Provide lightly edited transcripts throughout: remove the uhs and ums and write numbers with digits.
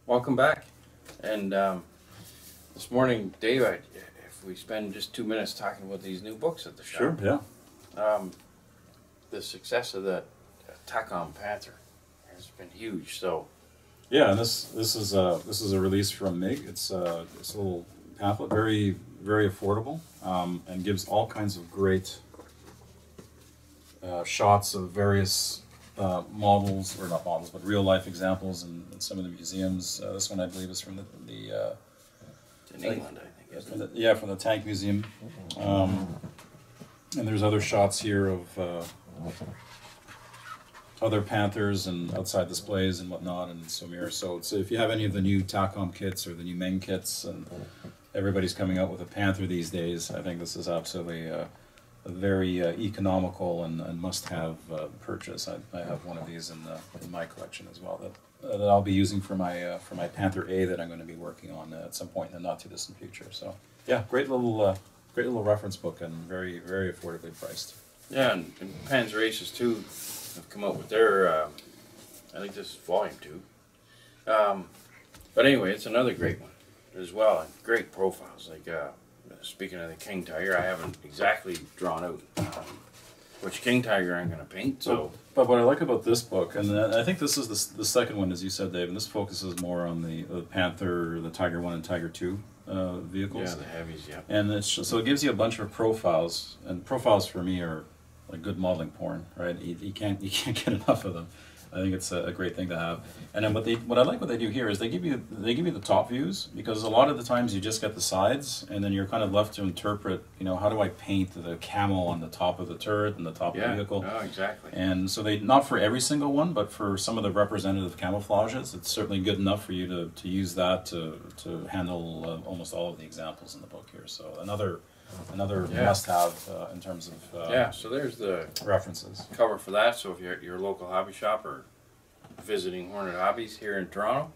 Welcome back. And this morning, Dave, if we spend just 2 minutes talking about these new books at the shop. Sure, yeah. The success of the Tacom Panther has been huge. So Yeah, and this is a release from MIG. It's a little pamphlet, very affordable, and gives all kinds of great shots of various models, or not models, but real life examples in some of the museums. This one, I believe, is from the in England, I think, isn't it? from the Tank Museum. And there's other shots here of other Panthers and outside displays and whatnot, and Somir. So if you have any of the new Tacom kits or the new Meng kits, and everybody's coming out with a Panther these days, I think this is absolutely a very economical and must-have purchase. I have one of these in my collection as well that I'll be using for my Panther A that I'm going to be working on at some point in the not-too-distant future. So yeah, great little reference book, and very affordably priced. Yeah, and Panzer Aces too have come out with their, I think this is volume 2. But anyway, it's another great one as well, and great profiles. Like, speaking of the King Tiger, I haven't exactly drawn out which King Tiger I'm going to paint. So, but what I like about this book, and I think this is the second one, as you said, Dave, and this focuses more on the Panther, the Tiger 1 and Tiger 2 vehicles. Yeah, the heavies, yeah. And so it gives you a bunch of profiles, and profiles for me are like good modeling porn, right? You can't get enough of them. I think it's a great thing to have. And then what I like what they do here is they give you the top views, because a lot of the times you just get the sides, and then you're kind of left to interpret, how do I paint the camel on the top of the turret and the top of the vehicle? Yeah, exactly. And so not for every single one, but for some of the representative camouflages, it's certainly good enough for you to use that to handle almost all of the examples in the book here. So another must-have in terms of so there's the references. Cover for that. So if you're at your local hobby shop or visiting Hornet Hobbies here in Toronto,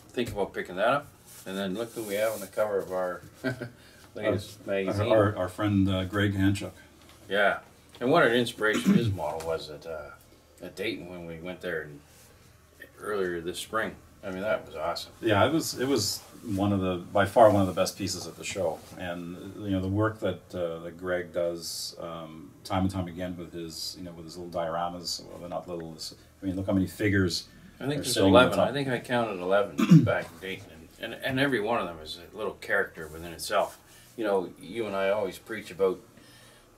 think about picking that up. And then look who we have on the cover of our latest magazine. Our friend Greg Hanchuk. Yeah, and what an inspiration his model was at Dayton when we went there earlier this spring. I mean, that was awesome. Yeah, it was by far one of the best pieces at the show, and the work that Greg does time and time again with his little dioramas. Well, they're not little. I mean, look how many figures. I think there's 11. I think I counted 11 back in Dayton, and every one of them is a little character within itself. You and I always preach about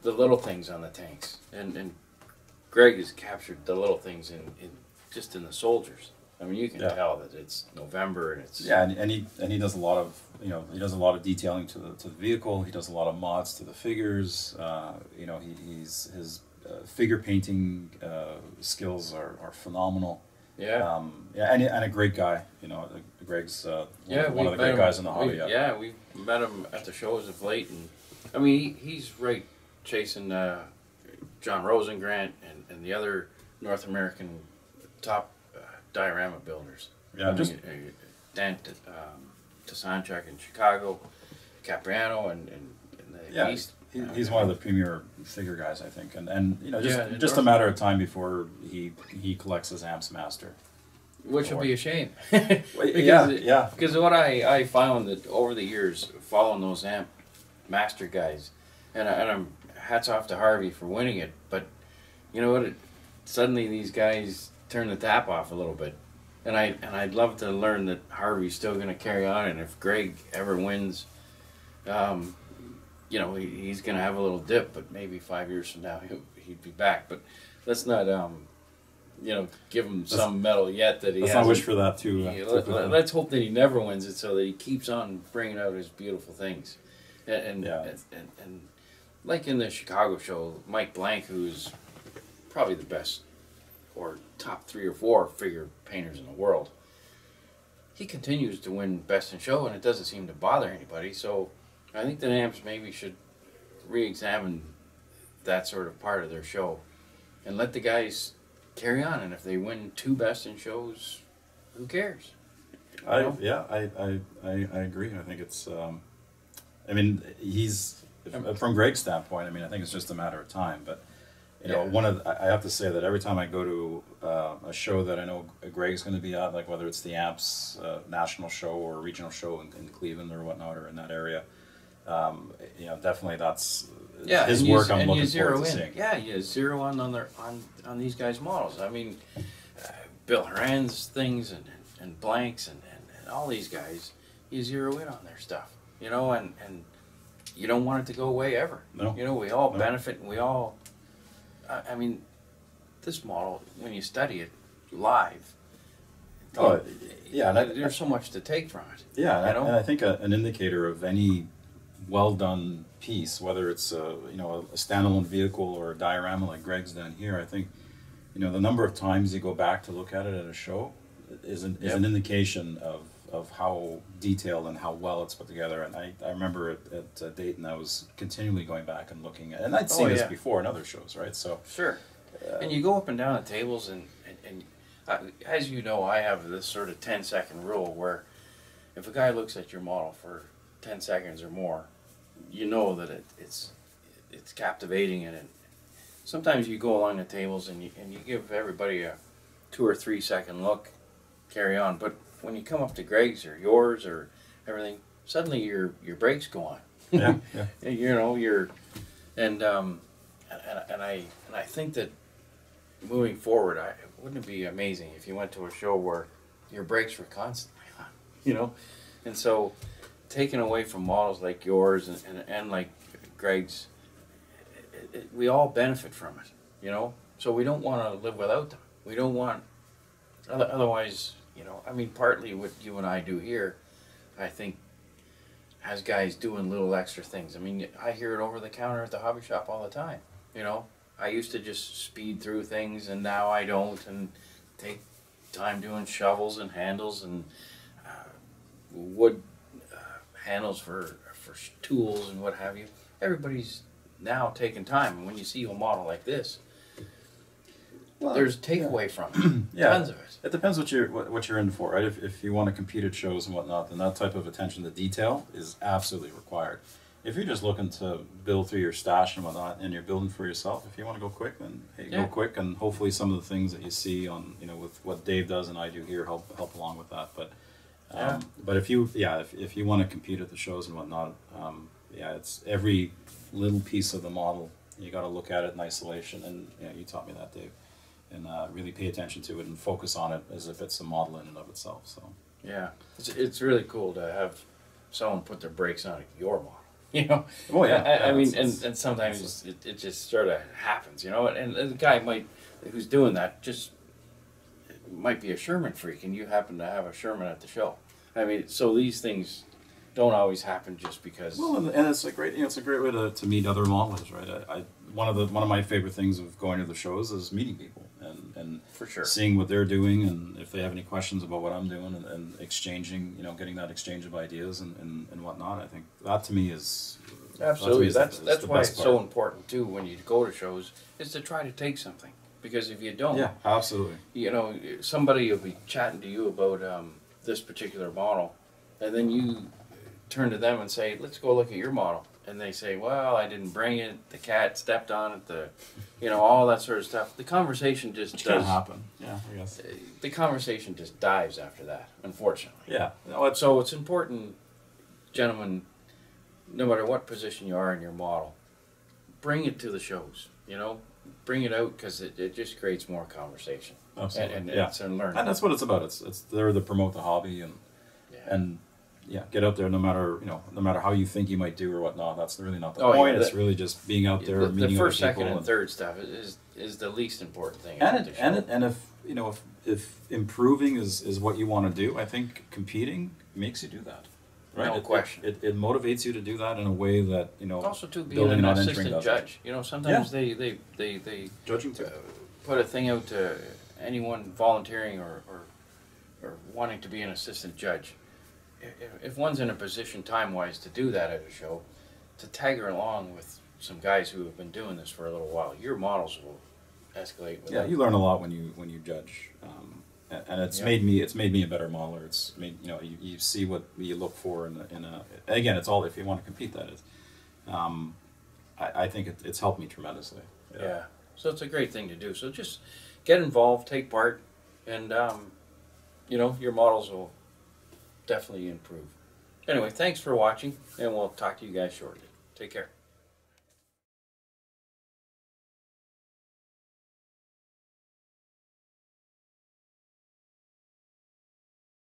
the little things on the tanks, and Greg has captured the little things in the soldiers. I mean, you can tell that it's November, and it's and he does a lot of detailing to the vehicle. He does a lot of mods to the figures. His figure painting skills are phenomenal. Yeah. And a great guy. Greg's one of the great guys in the hobby. Yeah, we've met him at the shows of late, and I mean he's right chasing John Rosengrant and the other North American top diorama builders. Yeah, Dan Tasanchuk in Chicago, Capriano and the East. He's one of the premier figure guys, I think, and just a matter of time before he collects his Amps Master, which would be a shame. Because what I found that over the years following those Amp Master guys, and I'm hats off to Harvey for winning it, but you know what? Suddenly these guys turn the tap off a little bit, and I'd love to learn that Harvey's still going to carry on, and if Greg ever wins, he's going to have a little dip, but maybe 5 years from now he'd be back. But let's not give him some medal yet that he has. Let's not wish for that too. Let's hope that he never wins it, so that he keeps on bringing out his beautiful things, and like in the Chicago show, Mike Blank, who's probably the best or top 3 or 4 figure painters in the world, he continues to win best in show, and it doesn't seem to bother anybody. So I think the Amps maybe should re-examine that sort of part of their show and let the guys carry on, and if they win 2 best in shows, who cares? I agree. I think it's he's from Greg's standpoint, I think it's just a matter of time, but You know, I have to say that every time I go to a show that I know Greg's going to be at, like whether it's the AMPS national show or regional show in Cleveland or whatnot, or in that area, you know, definitely that's his work. I'm looking forward to seeing. Yeah, you zero in on these guys' models. I mean, Bill Horan's things and Blanks and all these guys, you zero in on their stuff, you know, and you don't want it to go away ever. No. You know, we all benefit, and we all. I mean, this model, when you study it live, there's so much to take from it. Yeah, you know? And I think an indicator of any well done piece, whether it's a standalone vehicle or a diorama like Greg's done here, I think, you know, the number of times you go back to look at it at a show is an indication of how detailed and how well it's put together. And I remember at Dayton, I was continually going back and looking at, and I'd seen this before in other shows, right? So sure. And you go up and down the tables, and as you know, I have this sort of 10-second rule where if a guy looks at your model for 10 seconds or more, you know that it's captivating, and sometimes you go along the tables and you give everybody a 2 or 3 second look, carry on, but when you come up to Greg's or yours or everything, suddenly your brakes go on. Yeah. You know, and I think that moving forward, wouldn't it be amazing if you went to a show where your brakes were constantly on, you know? And so, taken away from models like yours and like Greg's, we all benefit from it, you know? So we don't want to live without them. We don't want, otherwise, you know, I mean, partly what you and I do here, I think, has guys doing little extra things. I mean, I hear it over the counter at the hobby shop all the time, you know? I used to just speed through things, and now I don't, and take time doing shovels and handles and wood handles for tools and what have you. Everybody's now taking time, and when you see a model like this, there's takeaway from it. Tons of it. It depends what you're in for, right? If you want to compete at shows and whatnot, then that type of attention to detail is absolutely required. If you're just looking to build through your stash and whatnot, and you're building for yourself, if you want to go quick, then go quick, and hopefully some of the things that you see on, you know, with what Dave does and I do here help along with that. But if you want to compete at the shows and whatnot, it's every little piece of the model. You got to look at it in isolation, and you taught me that, Dave, and really pay attention to it and focus on it as if it's a model in and of itself. So it's really cool to have someone put their brakes on your model. You know, I mean, and sometimes it just sort of happens, you know, and the guy who's doing that might be a Sherman freak, and you happen to have a Sherman at the show. I mean, so these things don't always happen just because. Well, and it's a great way to meet other modelers, right? One of my favorite things of going to the shows is meeting people and for sure seeing what they're doing, and if they have any questions about what I'm doing, and exchanging, getting that exchange of ideas and whatnot. I think that to me is absolutely that's why it's so important too when you go to shows, is to try to take something, because if you don't, absolutely, somebody will be chatting to you about this particular model, and then you turn to them and say, let's go look at your model. And they say, well, I didn't bring it, the cat stepped on it, all that sort of stuff. The conversation just can't happen. Yeah, I guess. The conversation just dies after that, unfortunately. Yeah. So it's important, gentlemen, no matter what position you are in your model, bring it to the shows, bring it out, because it just creates more conversation. Absolutely. And it's a learning. And that's what it's about. It's there to promote the hobby and get out there. No matter how you think you might do or whatnot. That's really not the point. It's really just being out there, meeting other people. The first, second, and third stuff is the least important thing. And if improving is what you want to do, I think competing makes you do that. Right? No question. It motivates you to do that in a way that Also, too, being an assistant judge. Sometimes they judging too. Put a thing out to anyone volunteering or wanting to be an assistant judge. If one's in a position time-wise to do that at a show, to tag her along with some guys who have been doing this for a little while, your models will escalate. You learn a lot when you judge, and it's made me a better modeler. It's made you see what you look for in a again, it's all if you want to compete. That is, I think it's helped me tremendously. Yeah. So it's a great thing to do. So just get involved, take part, and you know, your models will definitely improve. Anyway, thanks for watching, and we'll talk to you guys shortly. Take care.